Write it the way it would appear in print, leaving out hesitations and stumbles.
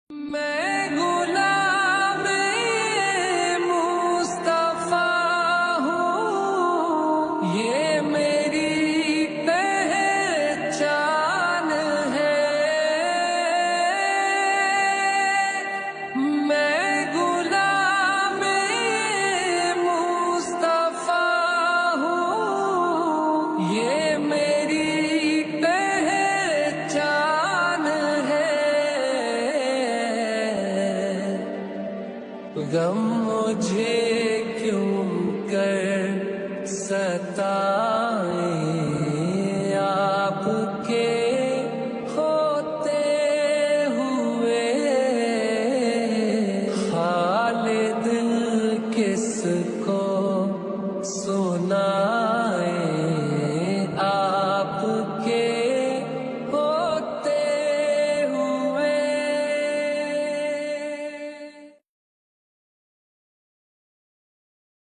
میں غلام مصطفیٰ ہوں، یہ میری پہچان ہے۔ میں غلام مصطفیٰ ہوں، یہ میری پہچان ہے۔ غم مجھے کیوں کر ستائے